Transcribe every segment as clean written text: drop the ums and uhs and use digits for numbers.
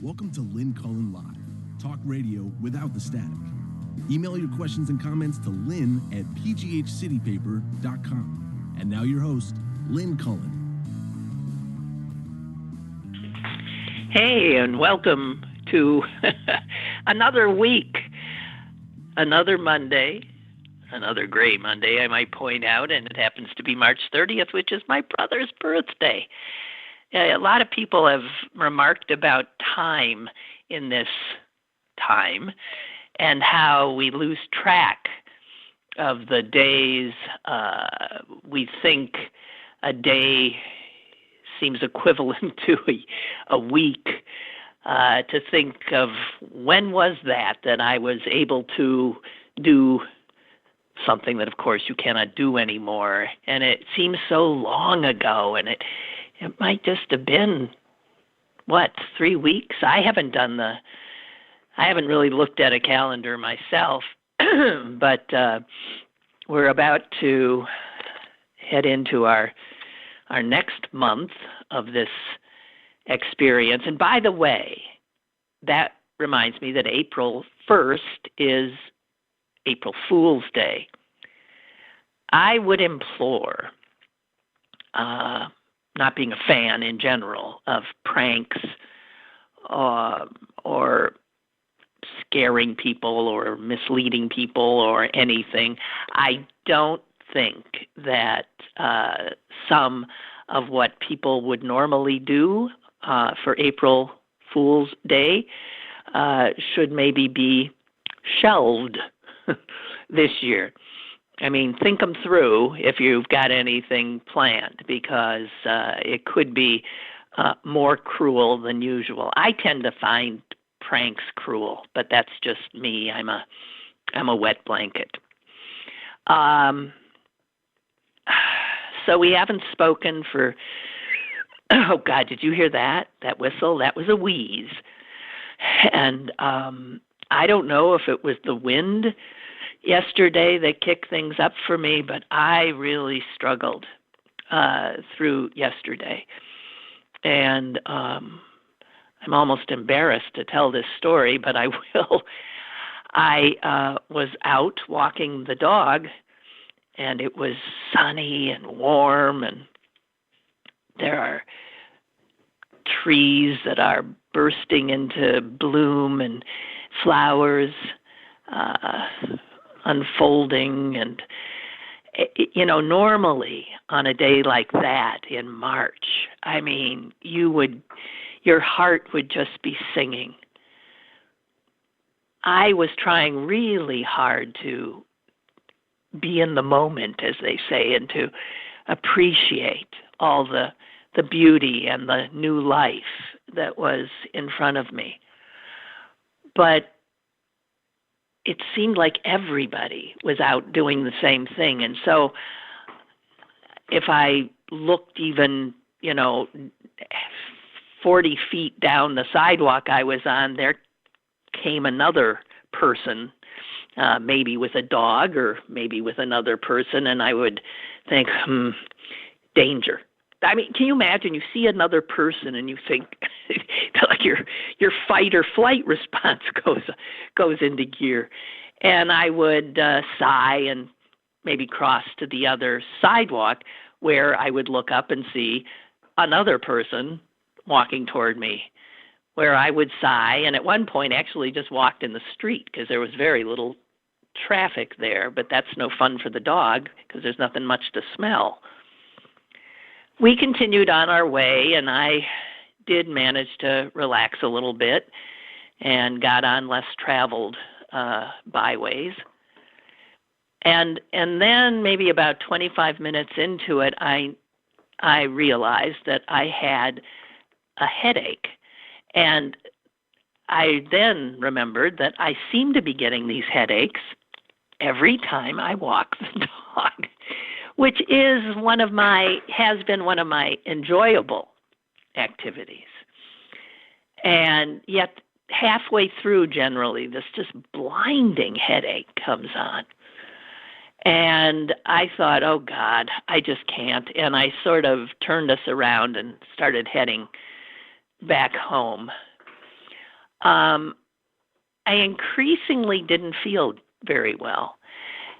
Welcome to Lynn Cullen Live, talk radio without the static. Email your questions and comments to lynn@pghcitypaper.com. And now your host, Lynn Cullen. Hey, and welcome to another week, another Monday, another gray Monday, I might point out, and it happens to be March 30th, which is my brother's birthday. A lot of people have remarked about time in this time and how we lose track of the days. We think a day seems equivalent to a week. To think of when was that I was able to do something that, of course, you cannot do anymore. And it seems so long ago, and it might just have been, 3 weeks? I haven't really looked at a calendar myself, but we're about to head into our next month of this experience. And by the way, that reminds me that April 1st is April Fool's Day. I would implore, not being a fan in general of pranks or scaring people or misleading people or anything, I don't think that some of what people would normally do for April Fool's Day should maybe be shelved this year. I mean, think them through if you've got anything planned, because it could be more cruel than usual. I tend to find pranks cruel, but that's just me. I'm a wet blanket. So we haven't spoken for, oh God, did you hear that? That whistle? That was a wheeze. And I don't know if it was the wind yesterday that kicked things up for me, but I really struggled through yesterday. And I'm almost embarrassed to tell this story, but I will. I was out walking the dog, and it was sunny and warm, and there are trees that are bursting into bloom and flowers unfolding. And, normally on a day like that in March, I mean, your heart would just be singing. I was trying really hard to be in the moment, as they say, and to appreciate all the beauty and the new life that was in front of me. But it seemed like everybody was out doing the same thing. And so if I looked even, 40 feet down the sidewalk I was on, there came another person, maybe with a dog or maybe with another person, and I would think, danger. I mean, can you imagine? You see another person and you think, like your fight or flight response goes into gear. And I would sigh and maybe cross to the other sidewalk, where I would look up and see another person walking toward me, where I would sigh, and at one point actually just walked in the street because there was very little traffic there, but that's no fun for the dog because there's nothing much to smell. We continued on our way, and I did manage to relax a little bit and got on less traveled byways. And then maybe about 25 minutes into it, I realized that I had a headache. And I then remembered that I seem to be getting these headaches every time I walk the dog, which has been one of my enjoyable activities. And yet halfway through, generally, this just blinding headache comes on. And I thought, oh, God, I just can't. And I sort of turned us around and started heading back home. I increasingly didn't feel very well.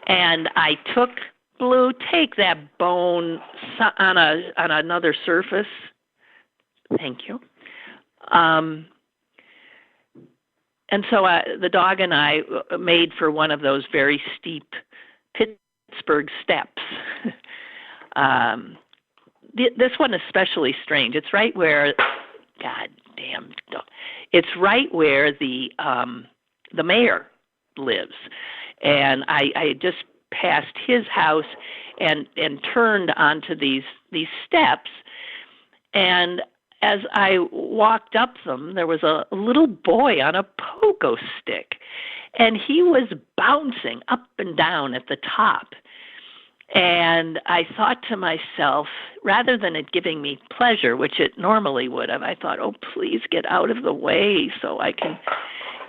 And I took, Blue, take that bone on another surface. Thank you. And so the dog and I made for one of those very steep Pittsburgh steps. This one is especially strange. It's right where, God damn, it's right where the mayor lives. And I just passed his house and turned onto these steps. And as I walked up them, there was a little boy on a pogo stick, and he was bouncing up and down at the top. And I thought to myself, rather than it giving me pleasure, which it normally would have, I thought, oh, please get out of the way so I can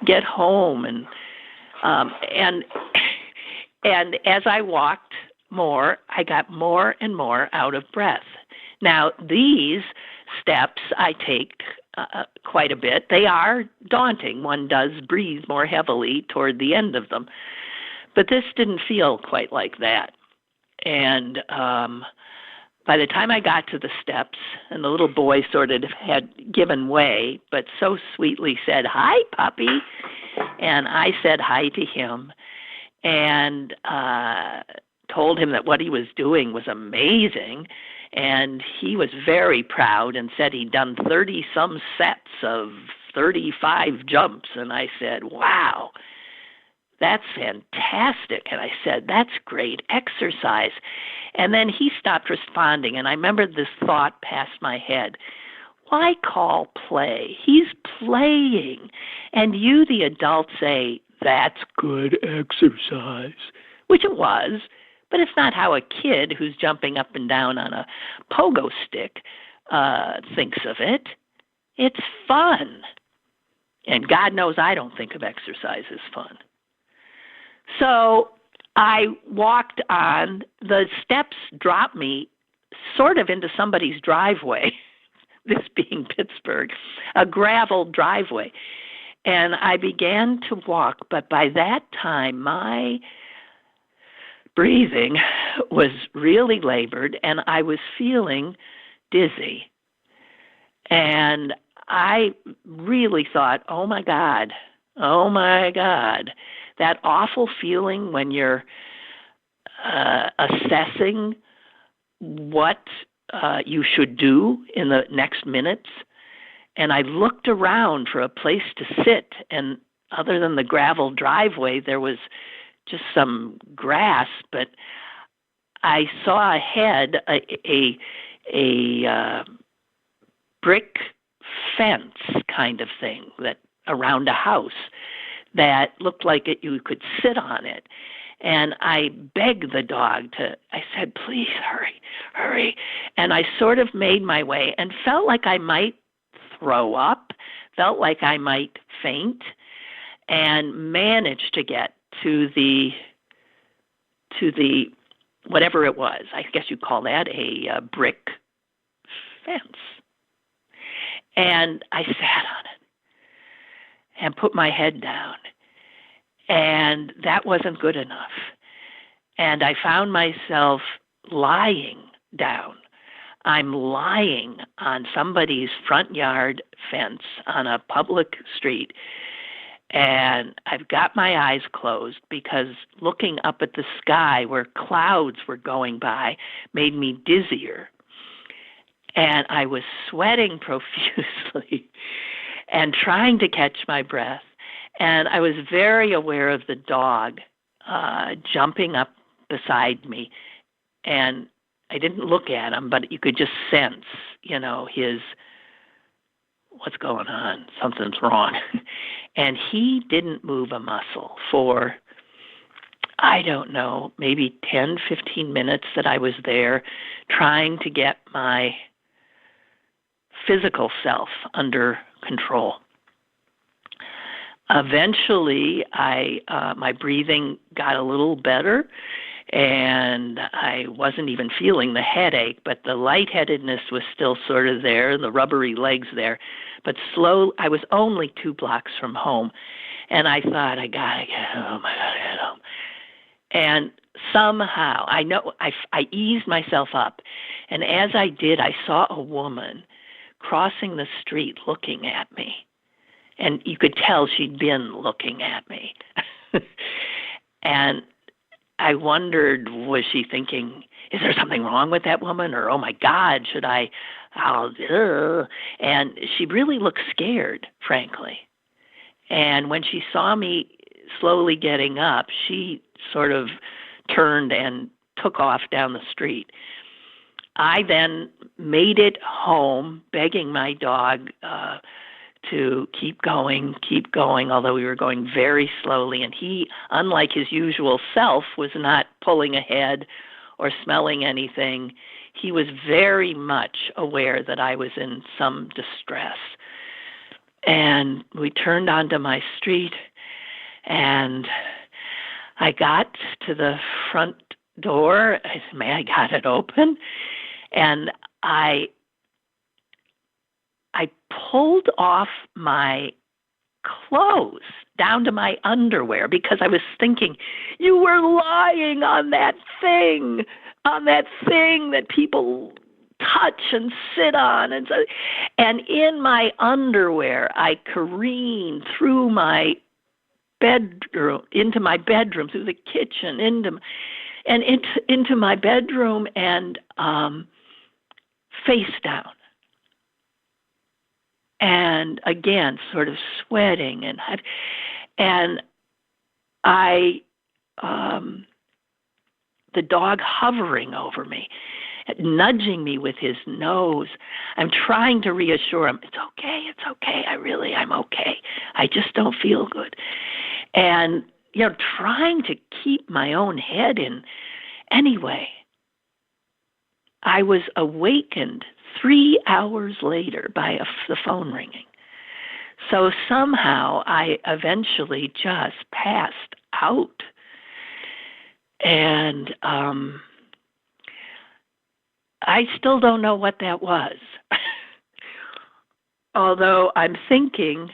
get home. And as I walked more, I got more and more out of breath. Now, these steps I take quite a bit. They are daunting. One does breathe more heavily toward the end of them. But this didn't feel quite like that. And by the time I got to the steps, and the little boy sort of had given way, but so sweetly said, "Hi, puppy." And I said hi to him and told him that what he was doing was amazing. And he was very proud and said he'd done 30-some sets of 35 jumps. And I said, wow, that's fantastic. And I said, that's great exercise. And then he stopped responding. And I remember this thought passed my head. Why call play? He's playing. And you, the adult, say, that's good exercise, which it was. But it's not how a kid who's jumping up and down on a pogo stick thinks of it. It's fun. And God knows I don't think of exercise as fun. So I walked on. The steps dropped me sort of into somebody's driveway, this being Pittsburgh, a gravel driveway. And I began to walk, but by that time, my breathing was really labored, and I was feeling dizzy. And I really thought, oh my God, that awful feeling when you're assessing what you should do in the next minutes. And I looked around for a place to sit, and other than the gravel driveway, there was just some grass, but I saw ahead a brick fence kind of thing that around a house that looked like you could sit on it. And I begged the dog I said, please hurry. And I sort of made my way and felt like I might throw up, felt like I might faint, and managed to get to the whatever it was. I guess you'd call that a brick fence. And I sat on it and put my head down. And that wasn't good enough. And I found myself lying down. I'm lying on somebody's front yard fence on a public street. And I've got my eyes closed because looking up at the sky where clouds were going by made me dizzier. And I was sweating profusely and trying to catch my breath. And I was very aware of the dog jumping up beside me. And I didn't look at him, but you could just sense, his, what's going on? Something's wrong. And he didn't move a muscle for, I don't know, maybe 10, 15 minutes that I was there trying to get my physical self under control. Eventually, my breathing got a little better, and I wasn't even feeling the headache, but the lightheadedness was still sort of there, the rubbery legs there. But I was only 2 blocks from home, and I thought, I gotta get home, I gotta get home. And somehow, I eased myself up, and as I did, I saw a woman crossing the street looking at me. And you could tell she'd been looking at me. And I wondered, was she thinking, is there something wrong with that woman? Or, oh my God, should I? And she really looked scared, frankly. And when she saw me slowly getting up, she sort of turned and took off down the street. I then made it home, begging my dog to keep going, although we were going very slowly. And he, unlike his usual self, was not pulling ahead or smelling anything. He was very much aware that I was in some distress. And we turned onto my street, and I got to the front door. I got it open, and I pulled off my clothes down to my underwear because I was thinking, you were lying on that thing that people touch and sit on. And in my underwear, I careened through my bedroom, into my bedroom, through the kitchen, into my bedroom, and face down. And again, sort of sweating, and the dog hovering over me, nudging me with his nose. I'm trying to reassure him, it's okay, I'm okay. I just don't feel good. And, trying to keep my own head in. Anyway, I was awakened 3 hours later by the phone ringing. So somehow I eventually just passed out. And I still don't know what that was. Although I'm thinking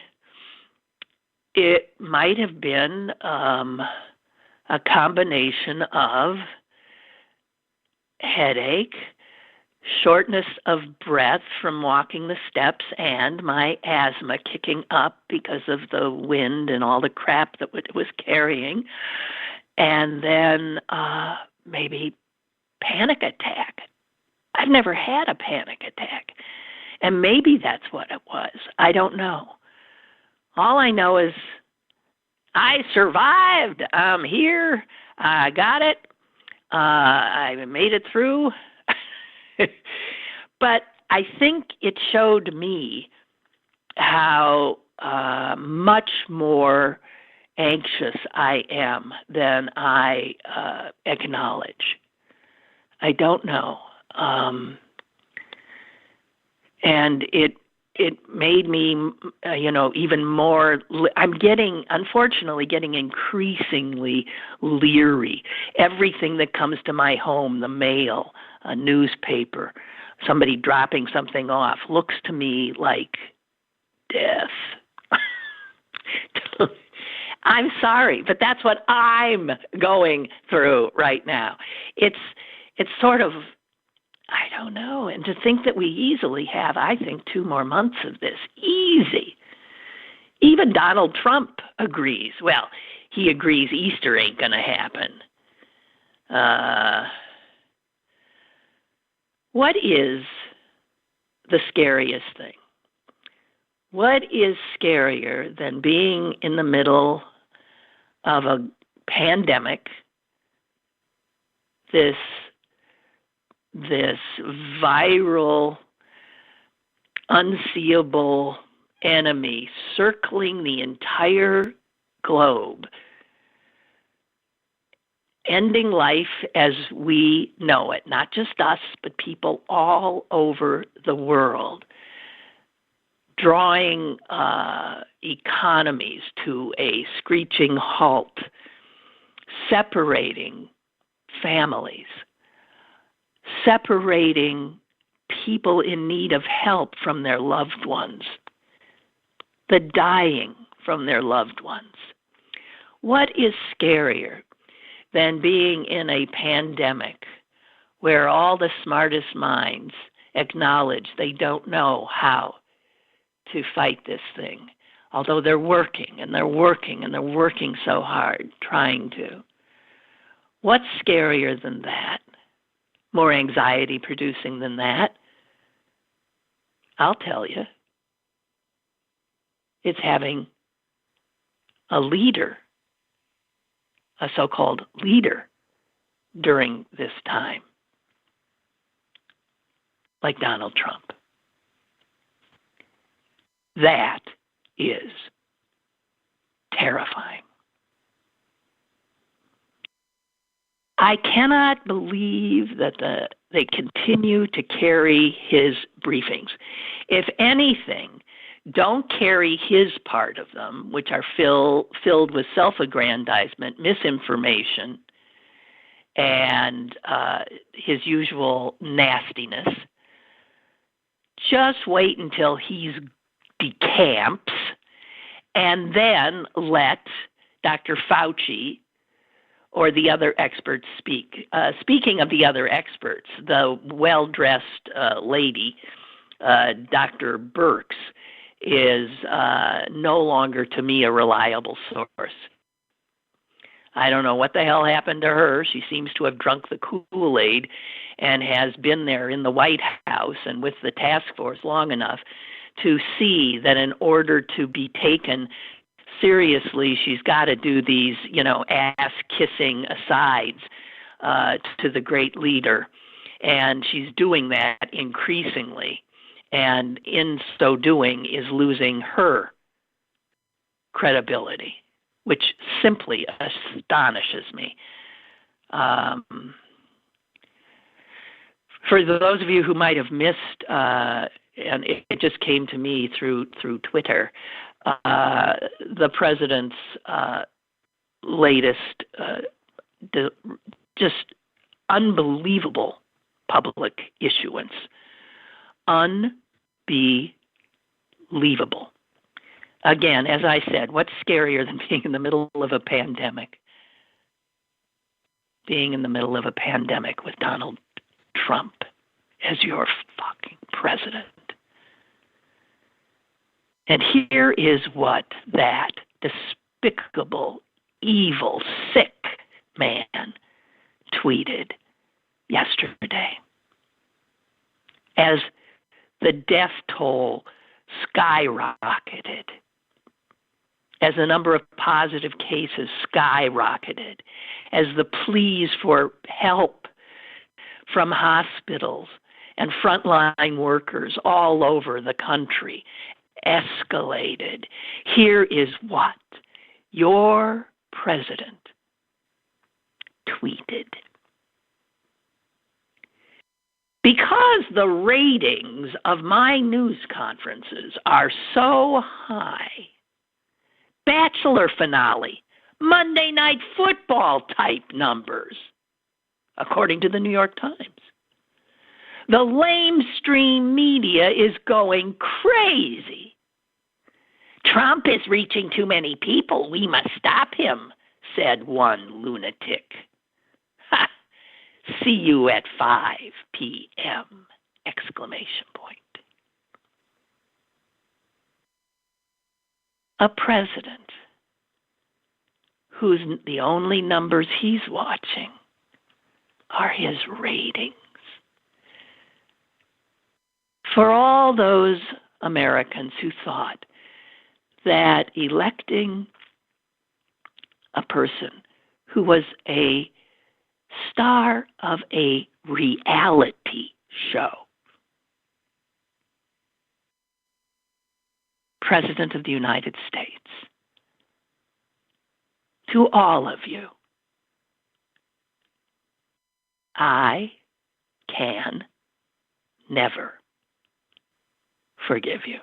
it might have been a combination of headache, shortness of breath from walking the steps, and my asthma kicking up because of the wind and all the crap that it was carrying. And then maybe panic attack. I've never had a panic attack. And maybe that's what it was. I don't know. All I know is I survived. I'm here. I got it. I made it through. But I think it showed me how much more anxious I am than I acknowledge. I don't know. And it made me, even more, I'm unfortunately getting increasingly leery. Everything that comes to my home, the mail, a newspaper, somebody dropping something off, looks to me like death. I'm sorry, but that's what I'm going through right now. It's sort of, I don't know. And to think that we easily have, I think, 2 more months of this. Easy. Even Donald Trump agrees. Well, he agrees Easter ain't going to happen. What is the scariest thing? What is scarier than being in the middle of a pandemic, this viral, unseeable enemy circling the entire globe, ending life as we know it, not just us, but people all over the world, drawing economies to a screeching halt, separating families, separating people in need of help from their loved ones, the dying from their loved ones. What is scarier than being in a pandemic where all the smartest minds acknowledge they don't know how to fight this thing, although they're working and they're working and they're working so hard trying to? What's scarier than that? More anxiety producing than that? I'll tell you. It's having a leader, a so-called leader, during this time, like Donald Trump. That is terrifying. I cannot believe that they continue to carry his briefings. If anything, don't carry his part of them, which are filled with self-aggrandizement, misinformation, and his usual nastiness. Just wait until he decamps, and then let Dr. Fauci or the other experts speak. Speaking of the other experts, the well-dressed lady, Dr. Birx, is no longer, to me, a reliable source. I don't know what the hell happened to her. She seems to have drunk the Kool-Aid and has been there in the White House and with the task force long enough to see that in order to be taken seriously, she's got to do these, ass-kissing asides to the great leader. And she's doing that increasingly. And in so doing is losing her credibility, which simply astonishes me. For those of you who might have missed, and it just came to me through Twitter, the president's latest just unbelievable public issuance. Unbelievable. Again, as I said, what's scarier than being in the middle of a pandemic? Being in the middle of a pandemic with Donald Trump as your fucking president. And here is what that despicable, evil, sick man tweeted yesterday. As the death toll skyrocketed, as the number of positive cases skyrocketed, as the pleas for help from hospitals and frontline workers all over the country escalated, here is what your president tweeted. Because the ratings of my news conferences are so high, Bachelor finale, Monday Night Football type numbers, according to the New York Times. The lamestream media is going crazy. Trump is reaching too many people. We must stop him, said one lunatic. Ha! See you at 5 p.m. exclamation point. A president whose the only numbers he's watching are his ratings. For all those Americans who thought that electing a person who was a star of a reality show, President of the United States, to all of you, I can never forgive you.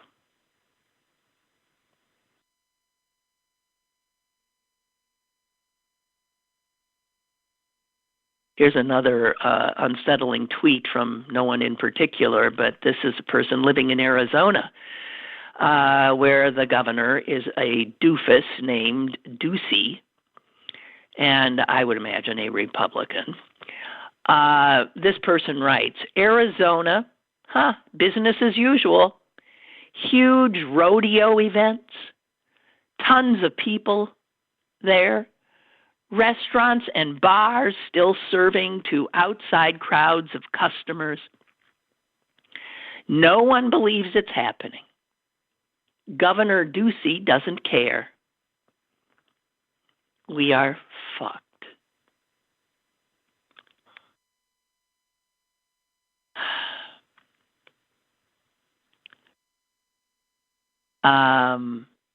Here's another unsettling tweet from no one in particular, but this is a person living in Arizona, where the governor is a doofus named Ducey, and I would imagine a Republican. This person writes, Arizona, business as usual. Huge rodeo events, tons of people there. Restaurants and bars still serving to outside crowds of customers. No one believes it's happening. Governor Ducey doesn't care. We are fucked.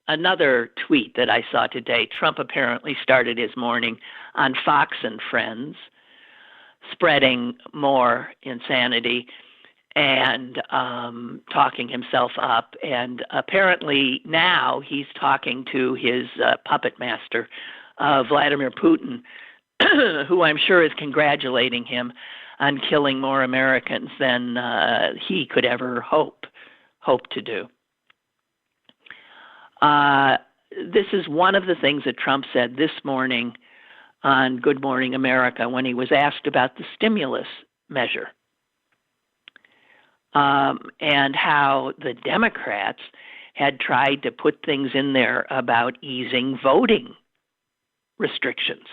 Another tweet that I saw today, Trump apparently started his morning on Fox and Friends, spreading more insanity and talking himself up. And apparently now he's talking to his puppet master, Vladimir Putin, who I'm sure is congratulating him on killing more Americans than he could ever hope to do. This is one of the things that Trump said this morning on Good Morning America when he was asked about the stimulus measure and how the Democrats had tried to put things in there about easing voting restrictions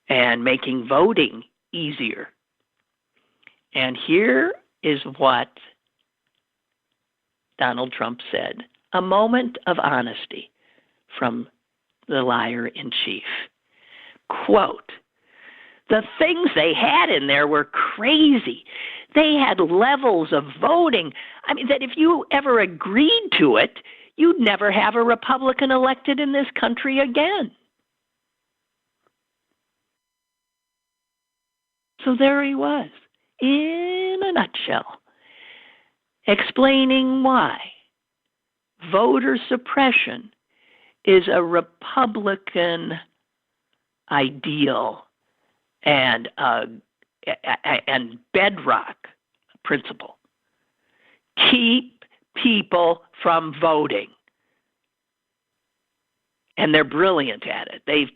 and making voting easier. And here is what Donald Trump said. A moment of honesty from the liar-in-chief. Quote, the things they had in there were crazy. They had levels of voting. I mean, that if you ever agreed to it, you'd never have a Republican elected in this country again. So there he was, in a nutshell, explaining why voter suppression is a Republican ideal and bedrock principle. Keep people from voting. And they're brilliant at it. They've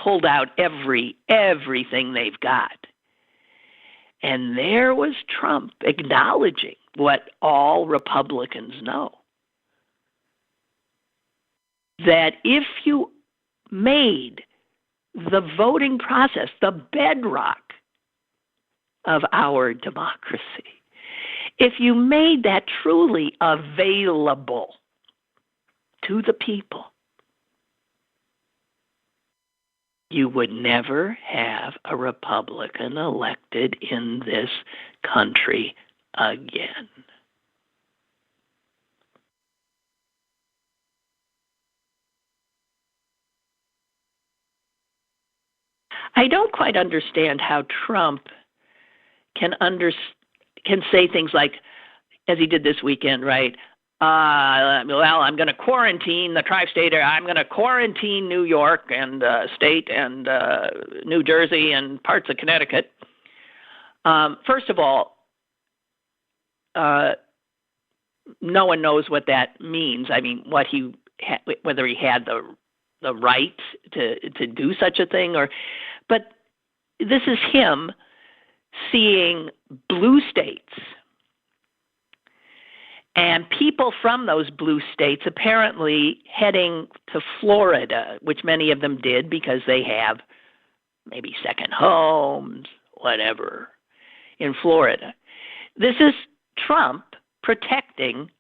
pulled out everything they've got. And there was Trump acknowledging what all Republicans know, that if you made the voting process the bedrock of our democracy, if you made that truly available to the people, you would never have a Republican elected in this country again. I don't quite understand how Trump can say things like, as he did this weekend, right? I'm going to quarantine the tri-state area. I'm going to quarantine New York and state and New Jersey and parts of Connecticut. First of all, no one knows what that means. I mean, whether he had the right to do such a thing, but this is him seeing blue states and people from those blue states apparently heading to Florida, which many of them did because they have maybe second homes, whatever, in Florida. This is Trump protecting,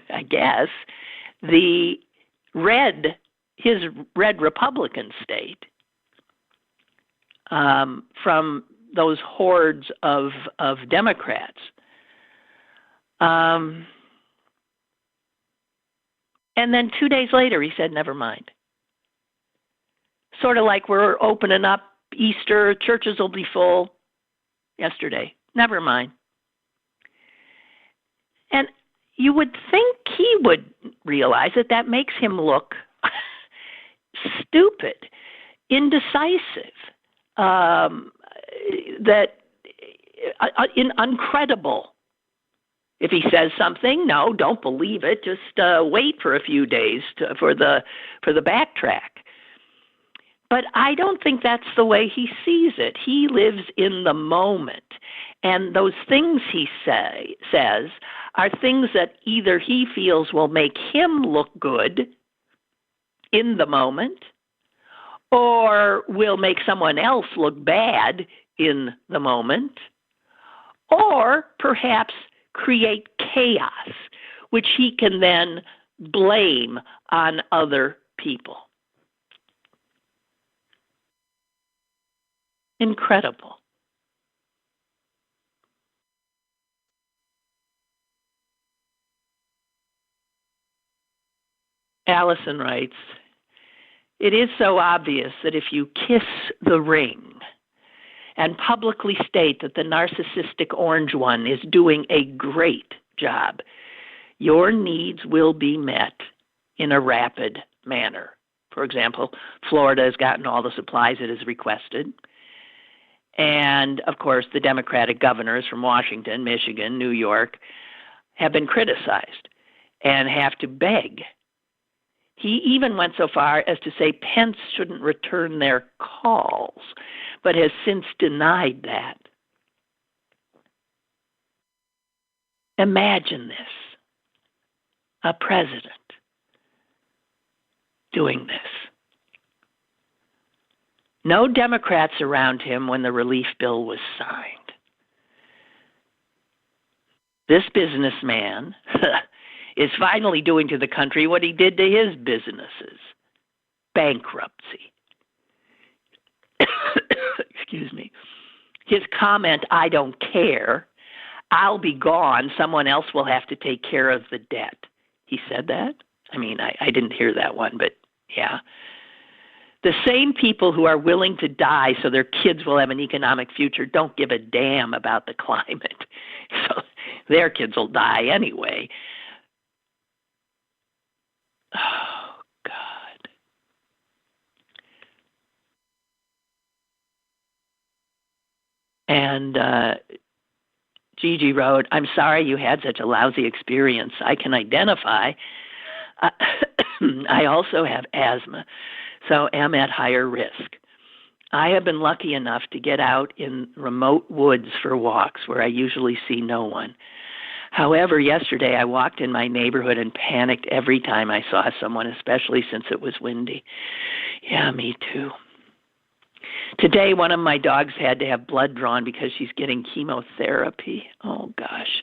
I guess, his red Republican state from those hordes of Democrats. And then 2 days later, he said, never mind. Sort of like we're opening up Easter, churches will be full yesterday. Never mind. And you would think he would realize that makes him look stupid, indecisive, that uncredible. If he says something, no, don't believe it. Just wait for a few days for the backtrack. But I don't think that's the way he sees it. He lives in the moment. And those things he says are things that either he feels will make him look good in the moment or will make someone else look bad in the moment, or perhaps create chaos, which he can then blame on other people. Incredible. Allison writes, "It is so obvious that if you kiss the ring and publicly state that the narcissistic orange one is doing a great job, your needs will be met in a rapid manner. For example, Florida has gotten all the supplies it has requested. And, of course, the Democratic governors from Washington, Michigan, New York have been criticized and have to beg. He even went so far as to say Pence shouldn't return their calls, but has since denied that. Imagine this, a president doing this. No Democrats around him when the relief bill was signed. This businessman is finally doing to the country what he did to his businesses: bankruptcy. Excuse me. His comment, "I don't care, I'll be gone, someone else will have to take care of the debt." He said that? I mean, I didn't hear that one, but yeah. The same people who are willing to die so their kids will have an economic future don't give a damn about the climate. So their kids will die anyway. Oh, God. And Gigi wrote, "I'm sorry you had such a lousy experience. I can identify. I also have asthma, so am at higher risk. I have been lucky enough to get out in remote woods for walks where I usually see no one. However, yesterday I walked in my neighborhood and panicked every time I saw someone, especially since it was windy." Yeah, me too. Today, one of my dogs had to have blood drawn because she's getting chemotherapy. Oh, gosh.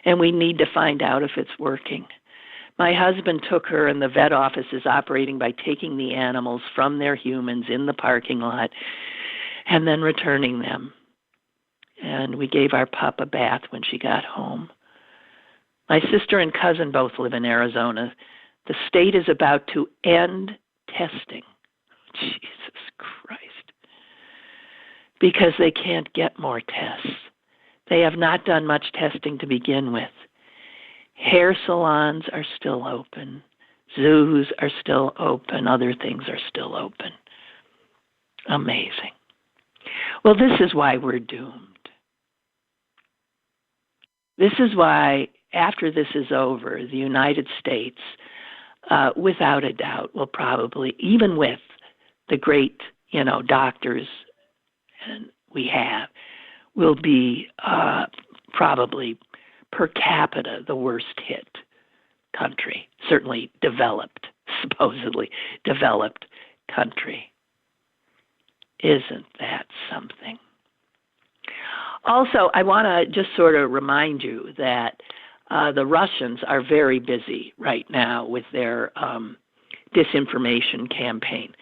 And we need to find out if it's working. My husband took her, and the vet office is operating by taking the animals from their humans in the parking lot and then returning them. And we gave our pup a bath when she got home. My sister and cousin both live in Arizona. The state is about to end testing. Jesus Christ. Because they can't get more tests. They have not done much testing to begin with. Hair salons are still open. Zoos are still open. Other things are still open. Amazing. Well, this is why we're doomed. This is why, after this is over, the United States, without a doubt, will probably, even with the great, doctors and we have, will be probably per capita the worst hit country, certainly supposedly developed country. Isn't that something? Also, I want to just sort of remind you that the Russians are very busy right now with their disinformation campaign.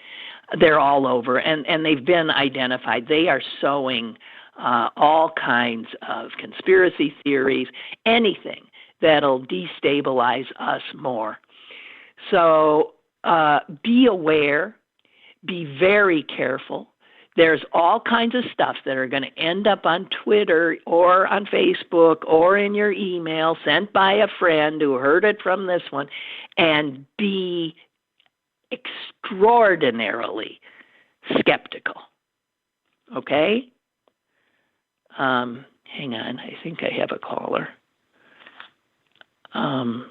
They're all over, and they've been identified. They are sowing all kinds of conspiracy theories, anything that'll destabilize us more. So be aware, be very careful. There's all kinds of stuff that are going to end up on Twitter or on Facebook or in your email sent by a friend who heard it from this one, and be extraordinarily skeptical. Okay? Hang on. I think I have a caller. Damn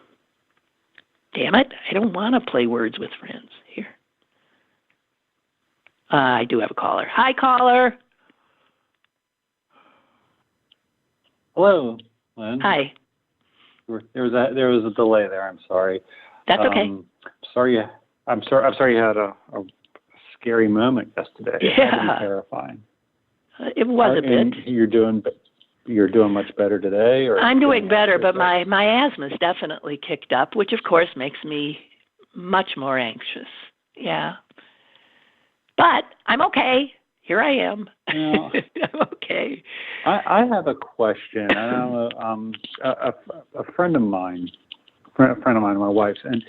it. I don't want to play words with friends. Here. I do have a caller. Hi, caller. Hello, Lynn. Hi. There was a delay there. I'm sorry. That's okay. I'm sorry you had a scary moment yesterday. Yeah. It had to be terrifying. It was a bit. You're doing much better today, or I'm doing better, but my asthma's definitely kicked up, which of course makes me much more anxious. Yeah. But I'm okay. Here I am. No. I'm okay. I have a question. I know a friend of mine, my wife's, and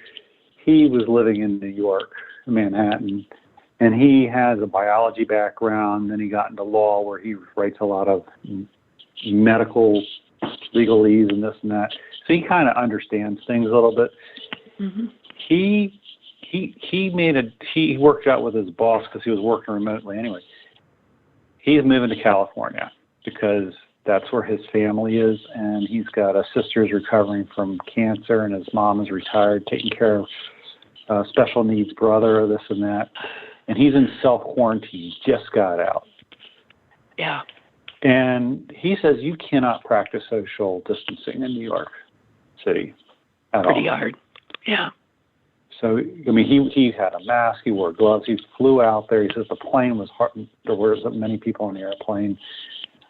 he was living in New York, Manhattan, and he has a biology background. Then he got into law, where he writes a lot of medical legalese and this and that. So he kind of understands things a little bit. Mm-hmm. He worked out with his boss because he was working remotely anyway. He's moving to California because that's where his family is, and he's got a sister who's recovering from cancer, and his mom is retired, taking care of special needs brother, this and that. And he's in self-quarantine, just got out. Yeah. And he says you cannot practice social distancing in New York City at all. Pretty hard. Yeah. So, I mean, he had a mask, he wore gloves, he flew out there. He says the plane was hard, there were many people on the airplane.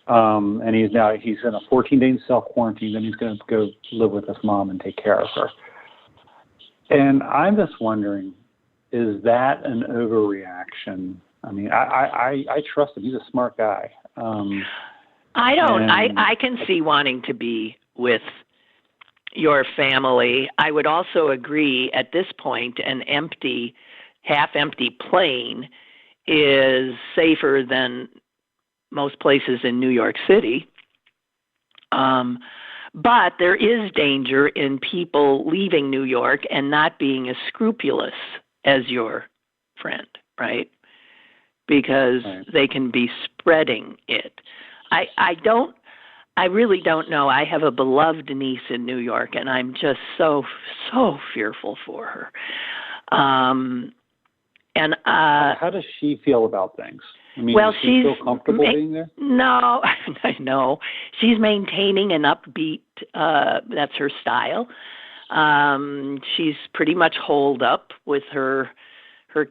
And he's in a 14-day self-quarantine, then he's going to go live with his mom and take care of her. And I'm just wondering, is that an overreaction? I mean, I trust him. He's a smart guy. I can see wanting to be with your family. I would also agree at this point an half-empty plane is safer than most places in New York City. But there is danger in people leaving New York and not being as scrupulous as your friend, right? Because they can be spreading it. I really don't know. I have a beloved niece in New York, and I'm just so fearful for her. How does she feel about things? I mean, well, does she feel comfortable being there? No, no. She's maintaining an upbeat. That's her style. She's pretty much holed up with her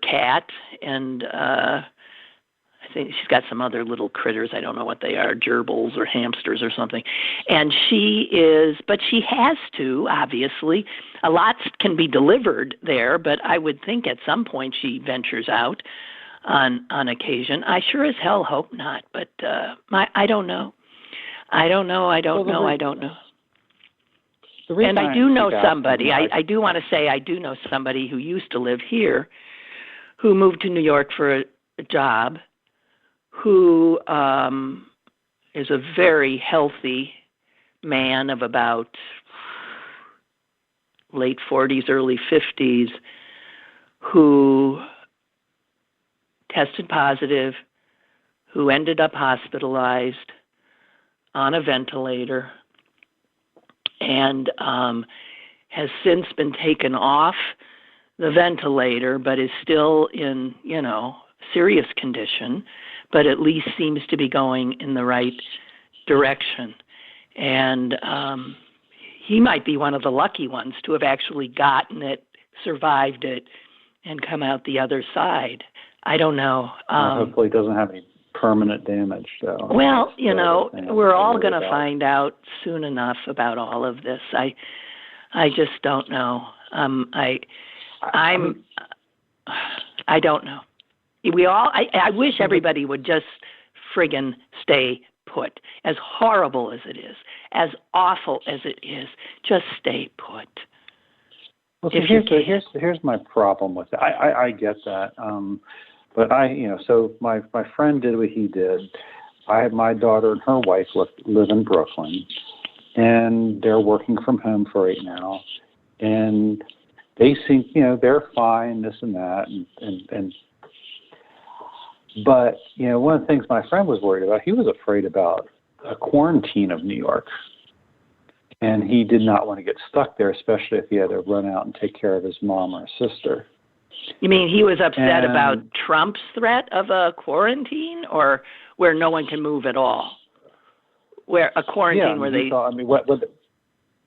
cat, and I think she's got some other little critters. I don't know what they are, gerbils or hamsters or something. And but she has to, obviously. A lot can be delivered there, but I would think at some point she ventures out on occasion. I sure as hell hope not, but I don't know. I don't know. And I do know somebody. I do want to say I do know somebody who used to live here, who moved to New York for a job, who is a very healthy man of about late 40s, early 50s, who tested positive, who ended up hospitalized on a ventilator, and has since been taken off the ventilator, but is still in, serious condition, but at least seems to be going in the right direction. And he might be one of the lucky ones to have actually gotten it, survived it, and come out the other side. I don't know. Hopefully it doesn't have any permanent damage, though. Well, we're all going to find out soon enough about all of this. I just don't know. I don't know. I wish everybody would just friggin' stay put. As horrible as it is, as awful as it is, just stay put. Well, here's my problem with it. I get that, but so my friend did what he did. I have my daughter and her wife live in Brooklyn, and they're working from home for right now, and they seem they're fine, this and that, and But, one of the things my friend was worried about, he was afraid about a quarantine of New York. And he did not want to get stuck there, especially if he had to run out and take care of his mom or sister. You mean he was upset about Trump's threat of a quarantine, or where no one can move at all? Where a quarantine where they... Thought, whether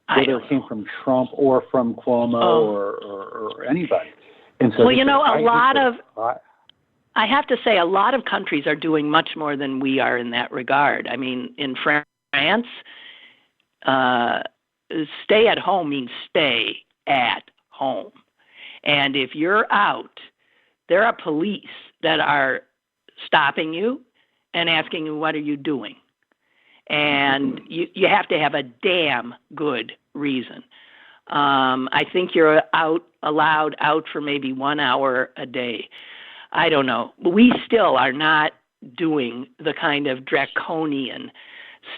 it came from Trump or from Cuomo or anybody. And so I have to say, a lot of countries are doing much more than we are in that regard. I mean, in France, stay at home means stay at home. And if you're out, there are police that are stopping you and asking you, what are you doing? And you have to have a damn good reason. I think you're allowed out for maybe 1 hour a day. I don't know. We still are not doing the kind of draconian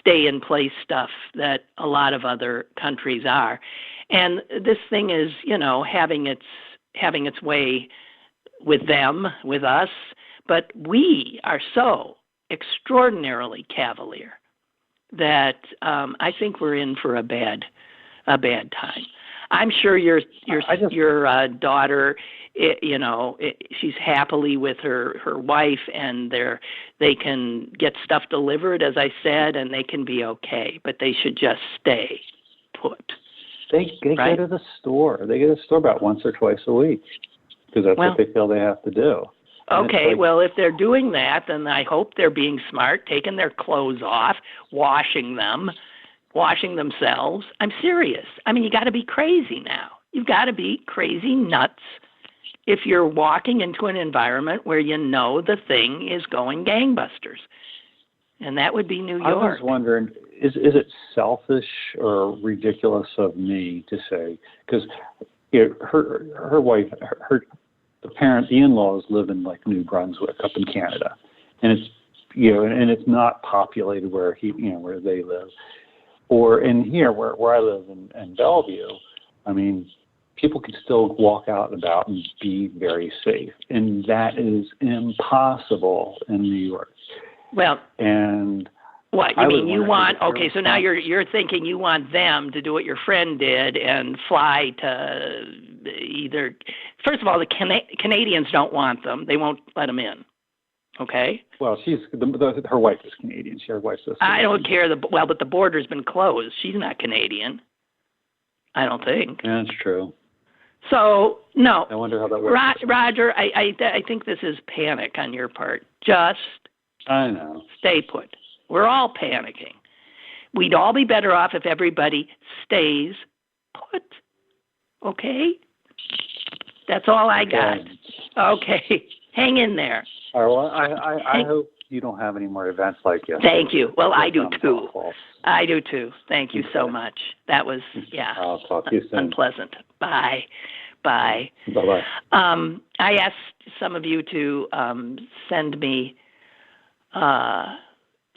stay-in-place stuff that a lot of other countries are. And this thing is, having its way with them, with us, but we are so extraordinarily cavalier that I think we're in for a bad time. I'm sure your daughter, she's happily with her wife, and they can get stuff delivered, as I said, and they can be okay. But they should just stay put. They go to the store. They go to the store about once or twice a week because that's what they feel they have to do. Okay, well, if they're doing that, then I hope they're being smart, taking their clothes off, washing themselves. I'm serious. I mean, you got to be crazy now. You've got to be crazy nuts if you're walking into an environment where the thing is going gangbusters. And that would be New York. I was wondering, is it selfish or ridiculous of me to say, because her wife, the in-laws live in like New Brunswick up in Canada, and it's and it's not populated where where they live, or in here where I live in Bellevue. I mean, people can still walk out and about and be very safe, and that is impossible in New York. Well, and what you mean? You want so now you're thinking you want them to do what your friend did and fly to either. First of all, the Canadians don't want them; they won't let them in. Okay. Well, her wife is Canadian. Her wife's sister. I don't care. But the border's been closed. She's not Canadian. I don't think. Yeah, that's true. So no. I wonder how that works. Roger, I think this is panic on your part. Just. I know. Stay put. We're all panicking. We'd all be better off if everybody stays put. Okay? That's all I got. Okay. Hang in there. All right, well, I hope you don't have any more events like yesterday. Thank you. Well, I do too. I do too. Thank you so much. That was, I'll talk to you soon. Unpleasant. Bye. Bye-bye. I asked some of you to send me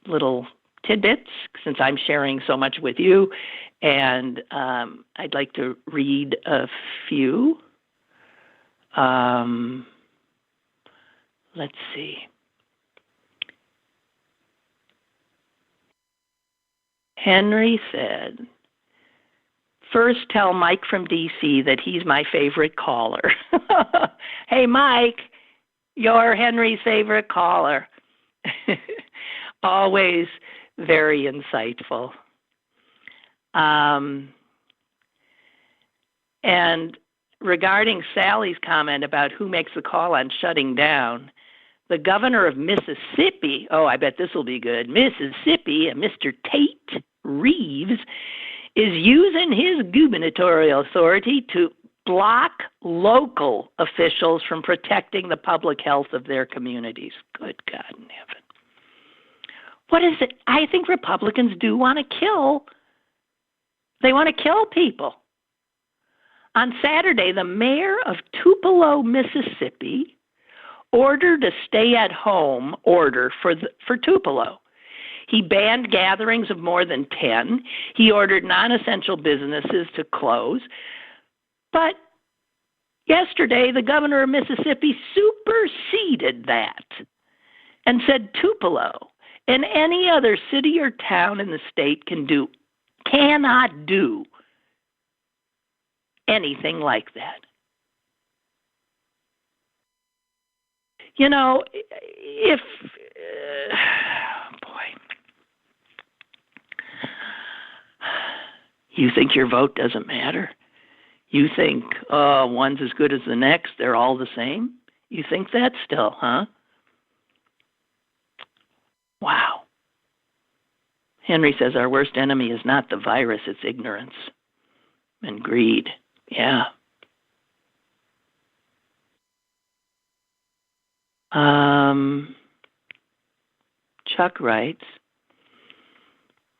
little tidbits since I'm sharing so much with you, and I'd like to read a few. Let's see. Henry said, first tell Mike from D.C. that he's my favorite caller. Hey, Mike, you're Henry's favorite caller. Always very insightful. And regarding Sally's comment about who makes the call on shutting down, the governor of Mississippi, I bet this will be good, Mississippi, Mr. Tate Reeves, is using his gubernatorial authority to block local officials from protecting the public health of their communities. Good God in heaven. What is it? I think Republicans do want to kill. They want to kill people. On Saturday, the mayor of Tupelo, Mississippi, ordered a stay-at-home order for Tupelo. He banned gatherings of more than 10. He ordered non-essential businesses to close. But yesterday, the governor of Mississippi superseded that and said Tupelo and any other city or town in the state cannot do anything like that. You know, if, boy, you think your vote doesn't matter? You think one's as good as the next, they're all the same? You think that still, huh? Wow. Henry says our worst enemy is not the virus, it's ignorance and greed. Yeah. Chuck writes,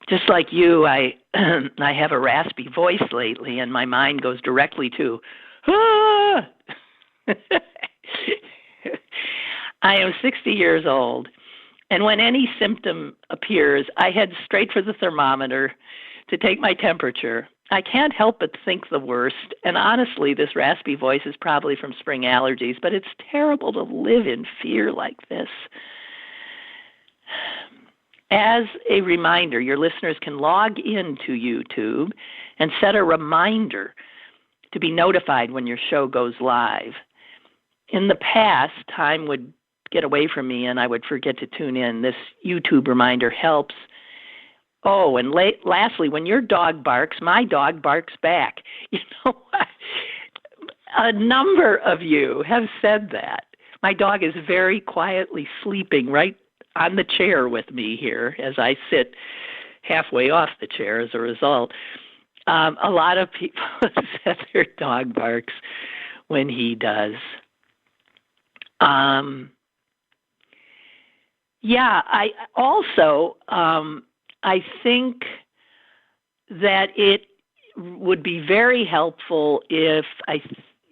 just like you, I I have a raspy voice lately, and my mind goes directly to, ah! I am 60 years old, and when any symptom appears, I head straight for the thermometer to take my temperature. I can't help but think the worst, and honestly, this raspy voice is probably from spring allergies, but it's terrible to live in fear like this. As a reminder, your listeners can log into YouTube and set a reminder to be notified when your show goes live. In the past, time would get away from me and I would forget to tune in. This YouTube reminder helps. Oh, and lastly, when your dog barks, my dog barks back. You know what? A number of you have said that. My dog is very quietly sleeping right on the chair with me here as I sit halfway off the chair as a result. A lot of people have said their dog barks when he does. I also, I think that it would be very helpful if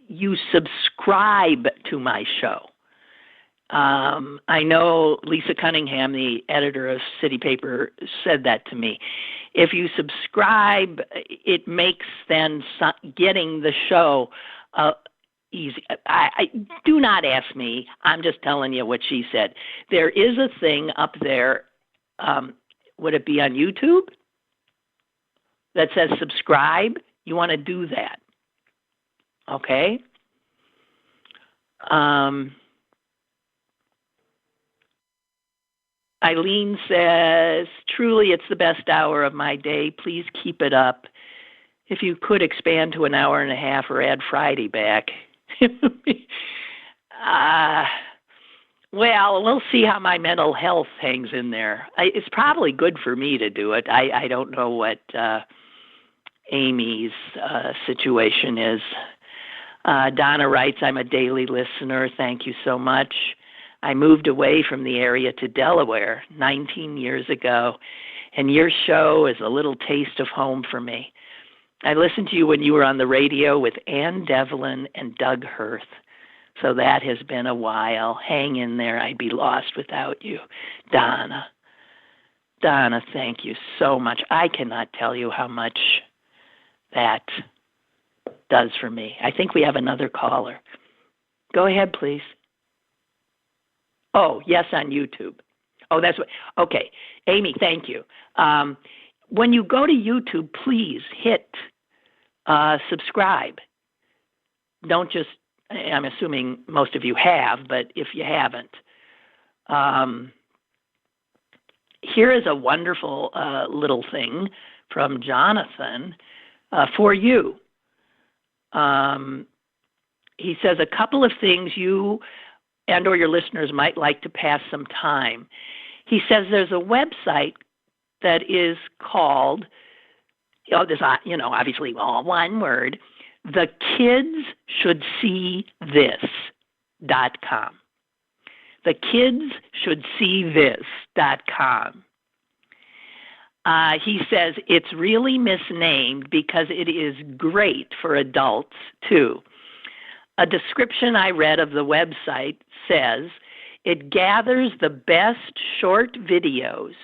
you subscribe to my show. I know Lisa Cunningham, the editor of City Paper, said that to me. If you subscribe, it makes then getting the show easy. I do not ask me. I'm just telling you what she said. There is a thing up there. Would it be on YouTube that says subscribe? You want to do that. Okay? Eileen says, truly it's the best hour of my day. Please keep it up. If you could expand to an hour and a half or add Friday back. Well, we'll see how my mental health hangs in there. It's probably good for me to do it. I don't know what Amy's situation is. Donna writes, I'm a daily listener. Thank you so much. I moved away from the area to Delaware 19 years ago, and your show is a little taste of home for me. I listened to you when you were on the radio with Ann Devlin and Doug Hirth, so that has been a while. Hang in there. I'd be lost without you. Donna, thank you so much. I cannot tell you how much that does for me. I think we have another caller. Go ahead, please. Oh, yes, on YouTube. Oh, that's what. Okay, Amy, thank you. When you go to YouTube, please hit subscribe. Don't just, I'm assuming most of you have, but if you haven't, here is a wonderful little thing from Jonathan for you. He says a couple of things you and or your listeners might like to pass some time. He says there's a website that is called, obviously all one word, thekidsshouldsseethis.com. Thekidsshouldsseethis.com. He says it's really misnamed because it is great for adults too. A description I read of the website says it gathers the best short videos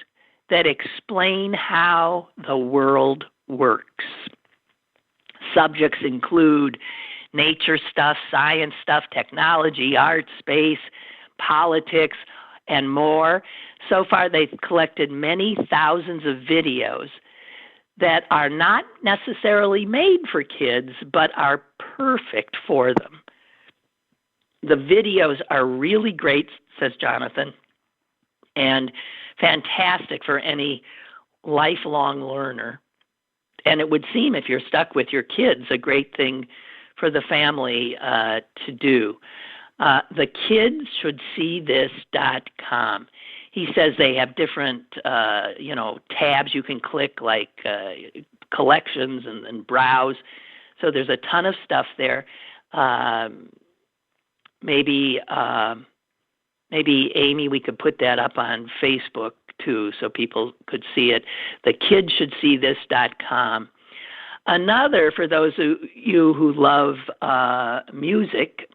that explain how the world works. Subjects include nature stuff, science stuff, technology, art, space, politics, and more. So far, they've collected many thousands of videos that are not necessarily made for kids, but are perfect for them. The videos are really great, says Jonathan, and fantastic for any lifelong learner. And it would seem, if you're stuck with your kids, a great thing for the family to do. The kids should see this.com. He says they have different, tabs you can click, like collections and browse. So there's a ton of stuff there. Maybe Amy, we could put that up on Facebook too, so people could see it. The kids should see this.com. Another, for those of you who love music,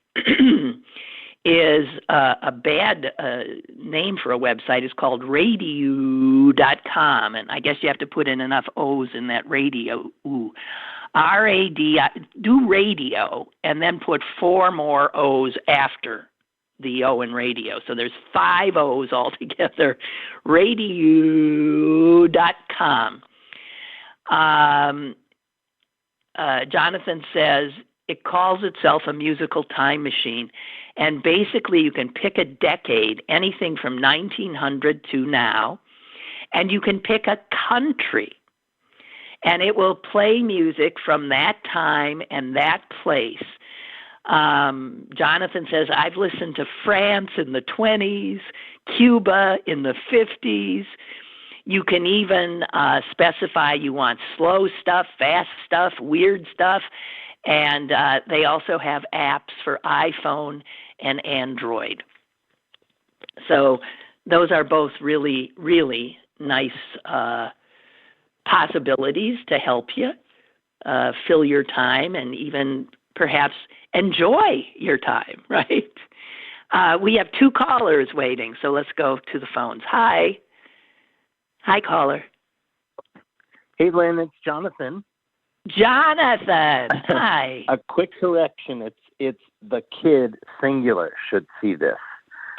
is a bad name for a website. It's called radio.com, and I guess you have to put in enough O's in that radio. R-A-D, do radio, and then put 4 more O's after the O in radio. So there's 5 O's altogether. Radio.com. Jonathan says it calls itself a musical time machine. And basically you can pick a decade, anything from 1900 to now, and you can pick a country. And it will play music from that time and that place. Jonathan says, I've listened to France in the 20s, Cuba in the 50s. You can even specify you want slow stuff, fast stuff, weird stuff. And they also have apps for iPhone and Android. So those are both really, really nice possibilities to help you fill your time and even perhaps enjoy your time, right? We have 2 callers waiting, so let's go to the phones. Hi. Hi, caller. Hey, Lynn, it's Jonathan. Jonathan, hi. A quick correction. It's the kid singular should see this.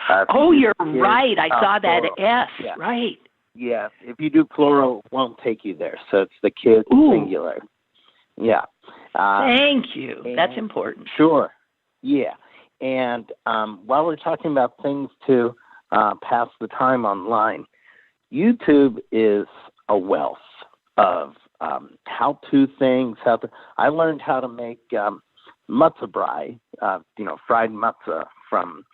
You're right. I saw that S, yeah. Right. Yeah, if you do plural, it won't take you there. So it's the kid singular. Yeah. Thank you. That's important. Sure. Yeah. And while we're talking about things to pass the time online, YouTube is a wealth of how-to things. I learned how to make matzah brai, fried matzah from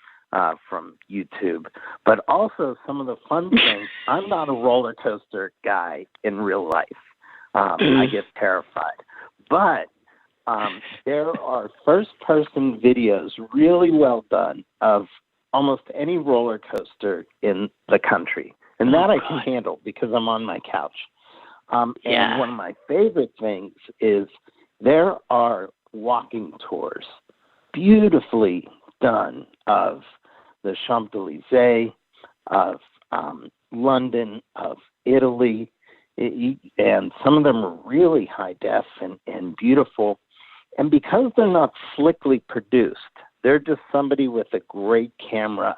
YouTube, but also some of the fun things. I'm not a roller coaster guy in real life. I get terrified. But there are first-person videos really well done of almost any roller coaster in the country. And that I can handle because I'm on my couch. And one of my favorite things is there are walking tours, beautifully done, of the Champs-Élysées, of London, of Italy, and some of them are really high def and beautiful. And because they're not slickly produced, they're just somebody with a great camera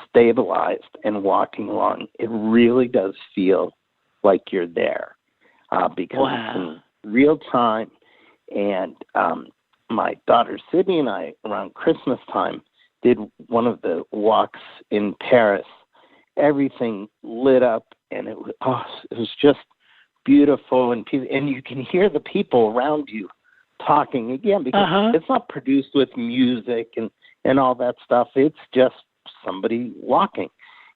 stabilized and walking along. It really does feel like you're there because it's in real time. And my daughter Sydney and I, around Christmas time, did one of the walks in Paris. Everything lit up, and it was just beautiful, and you can hear the people around you talking again because it's not produced with music and all that stuff. It's just somebody walking.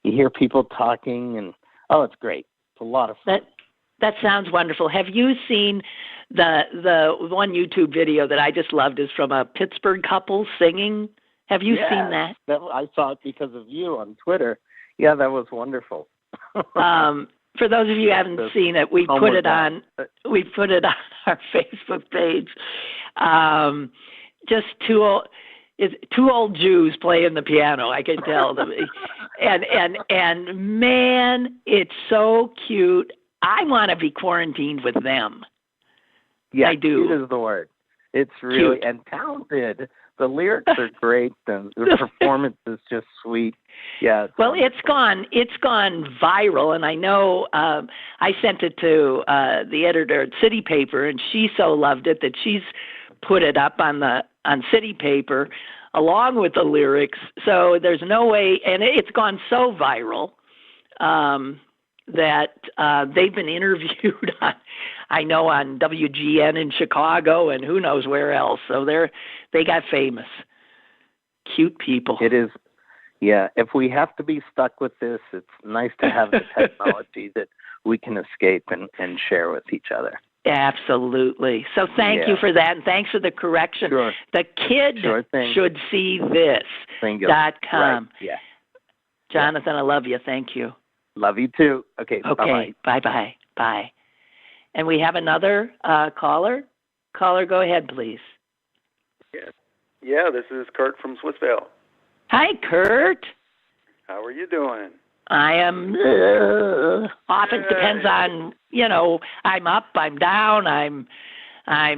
You hear people talking, and it's great. It's a lot of fun. That sounds wonderful. Have you seen the one YouTube video that I just loved is from a Pittsburgh couple singing? Have you seen that? I saw it because of you on Twitter. Yeah, that was wonderful. For those of you who haven't seen it, we put it on our Facebook page. Just two old Jews playing the piano. I can tell them, and man, it's so cute. I want to be quarantined with them. Yeah, I do. Cute is the word. It's really cute. And talented. The lyrics are great, and the performance is just sweet. Yeah. Well, it's gone viral, and I know I sent it to the editor at City Paper, and she so loved it that she's put it up on City Paper along with the lyrics. So there's no way, and it's gone so viral that they've been interviewed on WGN in Chicago and who knows where else. So they got famous. Cute people. It is. Yeah, if we have to be stuck with this, it's nice to have the technology that we can escape and share with each other. Absolutely. So thank you for that, and thanks for the correction. Sure. The kid should see this.com. Right. Yeah. Jonathan, I love you. Thank you. Love you too. Okay. Okay. Bye-bye. Bye. And we have another caller. Caller, go ahead, please. Yeah, this is Kurt from Swissvale. Hi, Kurt. How are you doing? I am. Often depends on, I'm up, I'm down, I'm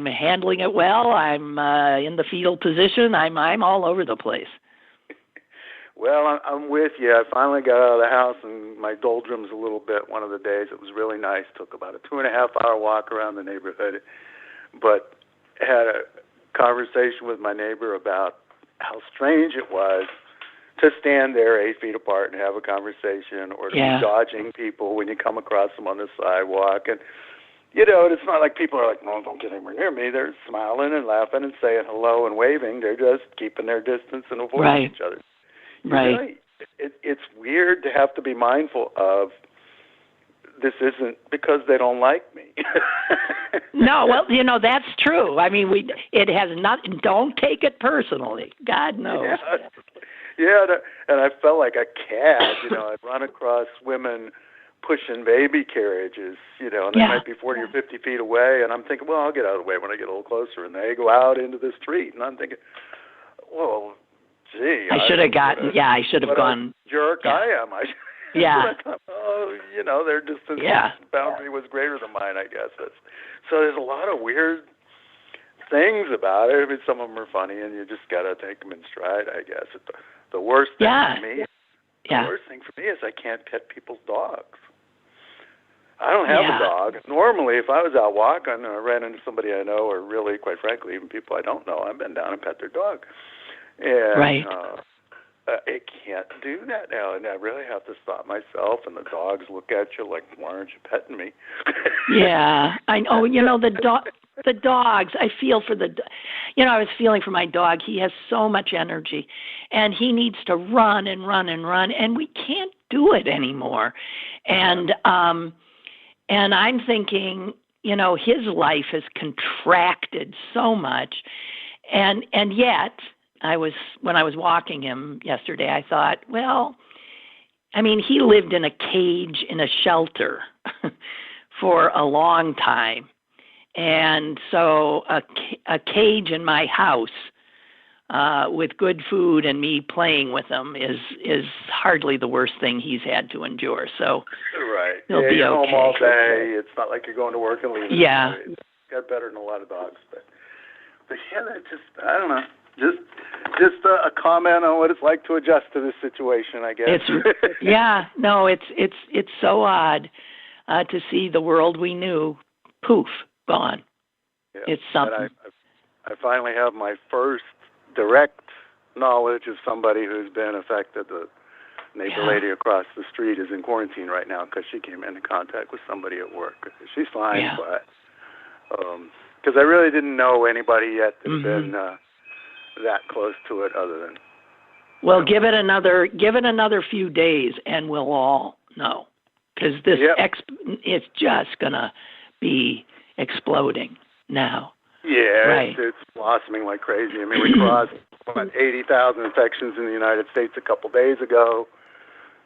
handling it well, I'm in the fetal position, I'm all over the place. Well, I'm with you. I finally got out of the house and my doldrums a little bit one of the days. It was really nice. Took about a 2.5-hour walk around the neighborhood, but had a conversation with my neighbor about how strange it was to stand there 8 feet apart and have a conversation, or to be dodging people when you come across them on the sidewalk. And, it's not like people are like, no, don't get anywhere near me. They're smiling and laughing and saying hello and waving. They're just keeping their distance and avoiding each other. Right. It's weird to have to be mindful of this isn't because they don't like me. No, well, that's true. I mean, it has nothing. Don't take it personally. God knows. Yeah, and I felt like a cad. I'd run across women pushing baby carriages, and they might be 40 or 50 feet away, and I'm thinking, well, I'll get out of the way when I get a little closer, and they go out into the street, and I'm thinking, well, gee. I should have gone. Jerk yeah. I am. Their distance boundary was greater than mine, I guess. So there's a lot of weird things about it. I mean, some of them are funny, and you just got to take them in stride, I guess. The worst thing for me, the worst thing for me is I can't pet people's dogs. I don't have a dog. Normally, if I was out walking and I ran into somebody I know, or really, quite frankly, even people I don't know, I've been down and pet their dog. And I can't do that now, and I really have to stop myself, and the dogs look at you like, why aren't you petting me? Yeah, I know. The dogs, I feel for I was feeling for my dog. He has so much energy, and he needs to run and run and run, and we can't do it anymore. And I'm thinking, his life has contracted so much, and yet when I was walking him yesterday, I thought, well, I mean, he lived in a cage in a shelter for a long time. And so a cage in my house with good food and me playing with him is hardly the worst thing he's had to endure. So he'll be you're okay. Home all day. It's not like you're going to work and leaving. Yeah. It's got better than a lot of dogs. But I don't know. Just a comment on what it's like to adjust to this situation, I guess. It's so odd to see the world we knew, poof, gone. Yeah. It's something. And I finally have my first direct knowledge of somebody who's been affected. The neighbor lady across the street is in quarantine right now because she came into contact with somebody at work. She's fine, but because I really didn't know anybody yet that had been that close to it, other than. Well, give it another few days, and we'll all know, because this it's just gonna be exploding now. Yeah, it's blossoming like crazy. I mean, we crossed 80,000 infections in the United States a couple days ago,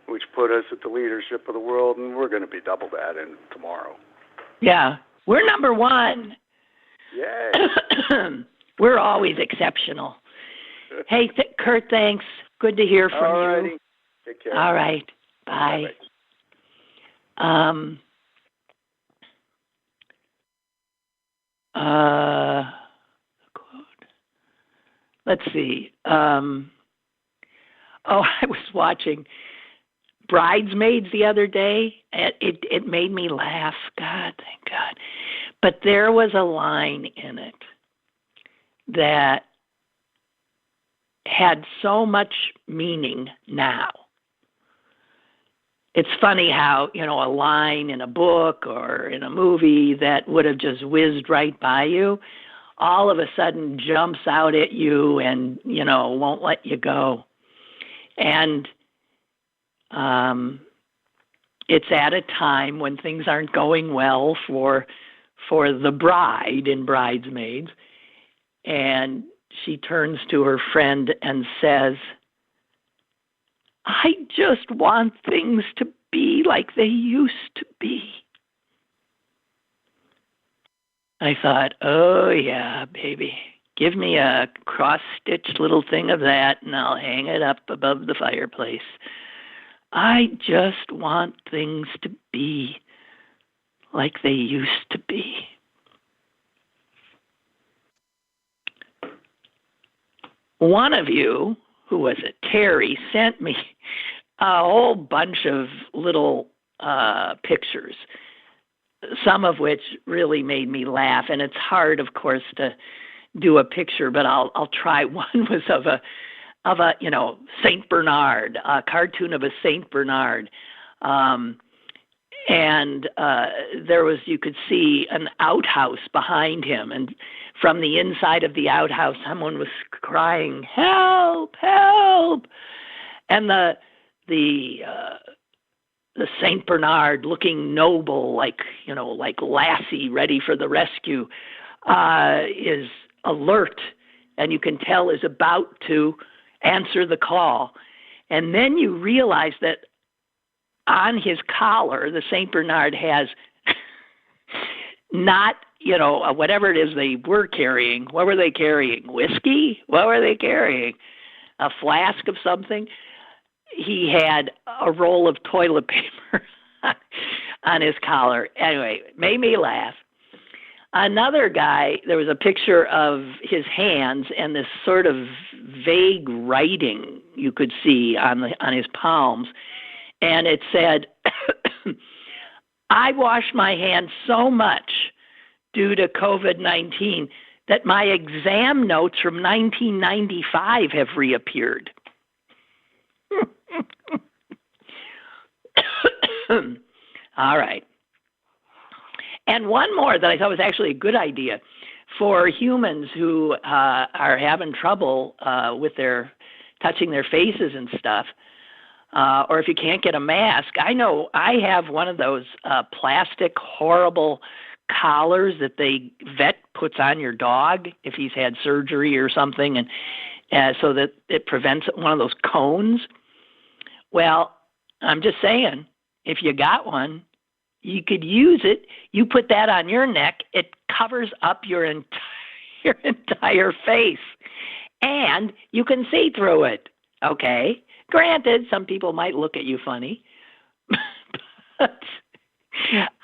which put us at the leadership of the world, and we're going to be double that in tomorrow. Yeah, we're number one. Yay. We're always exceptional. Hey, Kurt, thanks. Good to hear from Alrighty. you. Take care. All right. Bye. let's see. I was watching Bridesmaids the other day. It made me laugh. God, thank God. But there was a line in it that had so much meaning now. It's funny how, a line in a book or in a movie that would have just whizzed right by you, all of a sudden jumps out at you and, won't let you go. And it's at a time when things aren't going well for the bride in Bridesmaids. And she turns to her friend and says, I just want things to be like they used to be. I thought, oh yeah, baby. Give me a cross-stitched little thing of that and I'll hang it up above the fireplace. I just want things to be like they used to be. One of you, who was it, Terry, sent me a whole bunch of little pictures, some of which really made me laugh. And it's hard, of course, to do a picture, but I'll try. One was of a Saint Bernard, a cartoon of a Saint Bernard, and there was, you could see an outhouse behind him, and from the inside of the outhouse, someone was crying, "Help! Help!" And the Saint Bernard, looking noble, like Lassie, ready for the rescue, is alert, and you can tell is about to answer the call. And then you realize that on his collar, the Saint Bernard has not, whatever it is they were carrying. What were they carrying? Whiskey? What were they carrying? A flask of something? He had a roll of toilet paper on his collar. Anyway, it made me laugh. Another guy, there was a picture of his hands and this sort of vague writing you could see on his palms. And it said, I wash my hands so much due to COVID-19 that my exam notes from 1995 have reappeared. All right. And one more that I thought was actually a good idea for humans who are having trouble with their touching their faces and stuff, or if you can't get a mask. I know I have one of those plastic horrible collars that the vet puts on your dog if he's had surgery or something, and so that it prevents one of those cones. Well, I'm just saying, if you got one, you could use it. You put that on your neck, it covers up your entire face, and you can see through it. Okay? Granted, some people might look at you funny, but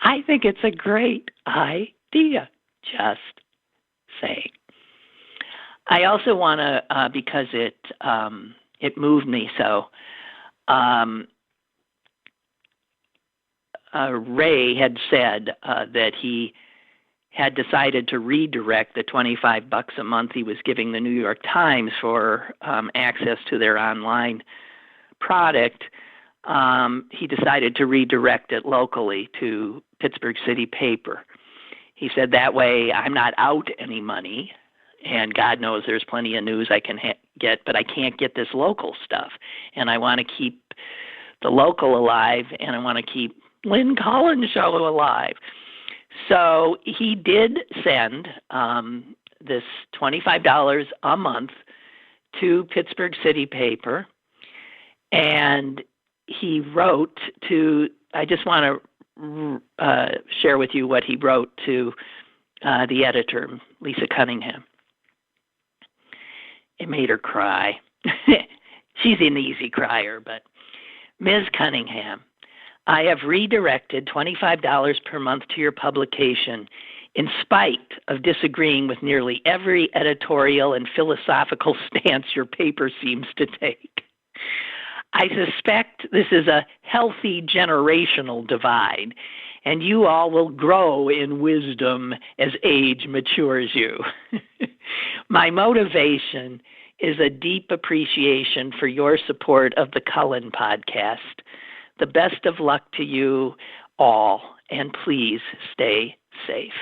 I think it's a great idea. Just saying. I also want to, because it moved me so. Ray had said that he had decided to redirect the $25 a month he was giving the New York Times for access to their online product. He decided to redirect it locally to Pittsburgh City Paper. He said, that way I'm not out any money, and God knows there's plenty of news I can get, but I can't get this local stuff. And I want to keep the local alive, and I want to keep Lynn Cullen show alive. So he did send this $25 a month to Pittsburgh City Paper, and he wrote to, I just want to share with you what he wrote to the editor, Lisa Cunningham. It made her cry. She's an easy crier, but Ms. Cunningham, I have redirected $25 per month to your publication in spite of disagreeing with nearly every editorial and philosophical stance your paper seems to take. I suspect this is a healthy generational divide, and you all will grow in wisdom as age matures you. My motivation is a deep appreciation for your support of the Cullen podcast. The best of luck to you all, and please stay safe.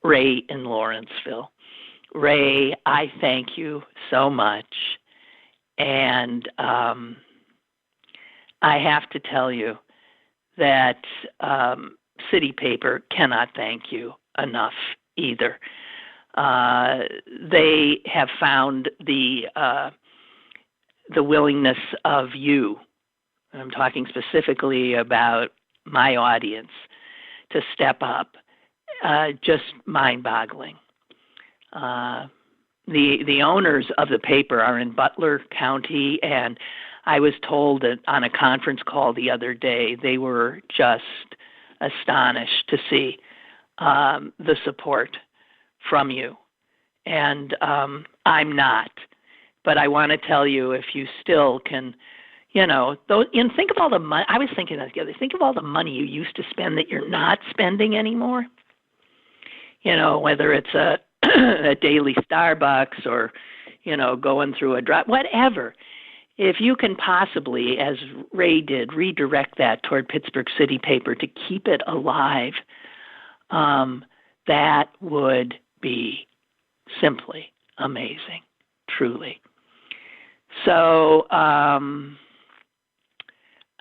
Ray in Lawrenceville. Ray, I thank you so much. And I have to tell you that City Paper cannot thank you enough either. They have found the willingness of you, I'm talking specifically about my audience, to step up, just mind-boggling. The owners of the paper are in Butler County, and I was told that on a conference call the other day, they were just astonished to see the support from you. And I'm not. But I want to tell you, if you still can, and think of all the money. I was thinking that the other day. Think of all the money you used to spend that you're not spending anymore. Whether it's a daily Starbucks or, going through a drive, whatever. If you can possibly, as Ray did, redirect that toward Pittsburgh City Paper to keep it alive, that would be simply amazing, truly. So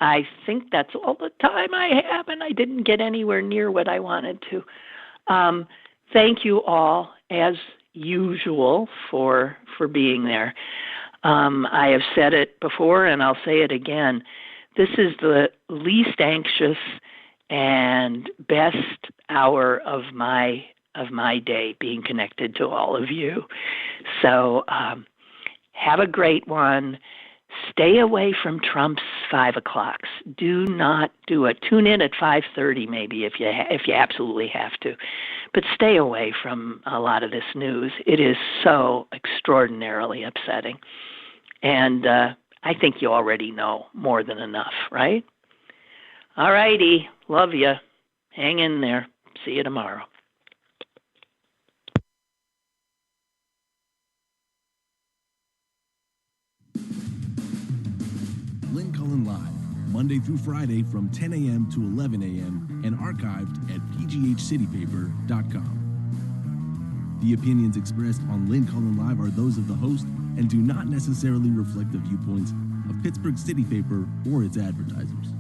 I think that's all the time I have, and I didn't get anywhere near what I wanted to. Thank you all, as usual, for being there. I have said it before, and I'll say it again. This is the least anxious and best hour of my day, being connected to all of you. So have a great one. Stay away from Trump's 5 o'clocks. Do not do it. Tune in at 5:30 maybe if you absolutely have to. But stay away from a lot of this news. It is so extraordinarily upsetting. And I think you already know more than enough, right? All righty. Love you. Hang in there. See you tomorrow. Lynn Cullen Live, Monday through Friday from 10 a.m. to 11 a.m. and archived at pghcitypaper.com. The opinions expressed on Lynn Cullen Live are those of the host and do not necessarily reflect the viewpoints of Pittsburgh City Paper or its advertisers.